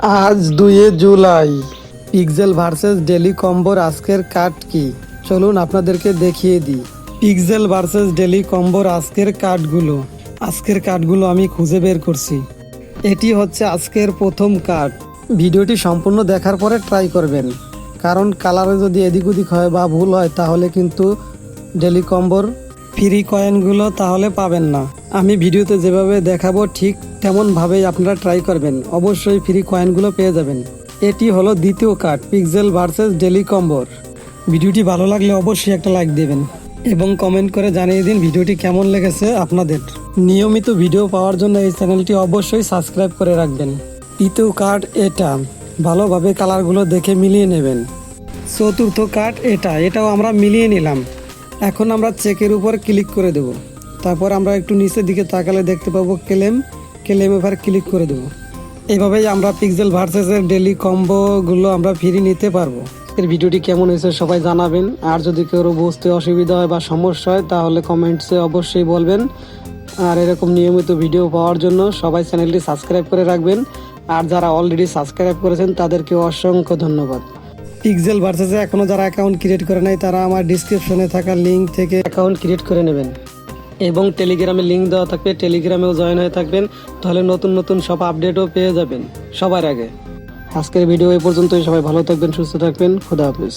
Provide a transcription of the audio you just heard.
আজ 2 July. Pixel versus daily কম্বোর আজকের card কি চলুন আপনাদেরকে দেখিয়ে দিই। পিক্সেল ভার্সেস ডেলি কম্বোর আজকের কার্ডগুলো আমি খুঁজে বের করছি। এটি হচ্ছে আজকের প্রথম কার্ড। ভিডিওটি সম্পূর্ণ দেখার পরে ট্রাই করবেন, কারণ কালারে যদি এদিক ওদিক হয় বা ভুল হয় তাহলে কিন্তু ডেলি কম্বোর ফ্রি কয়েনগুলো তাহলে পাবেন না। আমি ভিডিওতে যেভাবে দেখাবো ঠিক তেমনভাবেই আপনারা ট্রাই করবেন, অবশ্যই ফ্রি কয়েনগুলো পেয়ে যাবেন। এটি হলো দ্বিতীয় কার্ড পিক্সেল ভার্সেস ডেলি কম্বোর। ভিডিওটি ভালো লাগলে অবশ্যই একটা লাইক দেবেন এবং কমেন্ট করে জানিয়ে দিন ভিডিওটি কেমন লেগেছে আপনাদের। নিয়মিত ভিডিও পাওয়ার জন্য এই চ্যানেলটি অবশ্যই সাবস্ক্রাইব করে রাখবেন। তৃতীয় কার্ড এটা, ভালোভাবে কালারগুলো দেখে মিলিয়ে নেবেন। চতুর্থ কার্ড এটাও আমরা মিলিয়ে নিলাম। এখন আমরা চেকের উপর ক্লিক করে দেব। তারপর আমরা একটু নিচের দিকে তাকালে দেখতে পাবো ক্লেম এবার ক্লিক করে দেব। এভাবেই আমরা পিক্সেল ভার্সেসের ডেলি কম্বোগুলো আমরা ফ্রি নিতে পারবো। এর ভিডিওটি কেমন হয়েছে সবাই জানাবেন, আর যদি কেউ বুঝতে অসুবিধা হয় বা সমস্যা হয় তাহলে কমেন্টসে অবশ্যই বলবেন। আর এরকম নিয়মিত ভিডিও পাওয়ার জন্য সবাই চ্যানেলটি সাবস্ক্রাইব করে রাখবেন, আর যারা অলরেডি সাবস্ক্রাইব করেছেন তাদেরকে অসংখ্য ধন্যবাদ। পিক্সেল ভার্সেসে এখনও যারা অ্যাকাউন্ট ক্রিয়েট করে নাই তারা আমার ডিসক্রিপশনে থাকা লিঙ্ক থেকে অ্যাকাউন্ট ক্রিয়েট করে নেবেন এবং টেলিগ্রামে লিঙ্ক দেওয়া থাকবে, টেলিগ্রামেও জয়েন হয়ে থাকবেন, তাহলে নতুন নতুন সব আপডেটও পেয়ে যাবেন সবার আগে। আজকের ভিডিও এই পর্যন্তই। সবাই ভালো থাকবেন, সুস্থ থাকবেন, খোদা হাফেজ।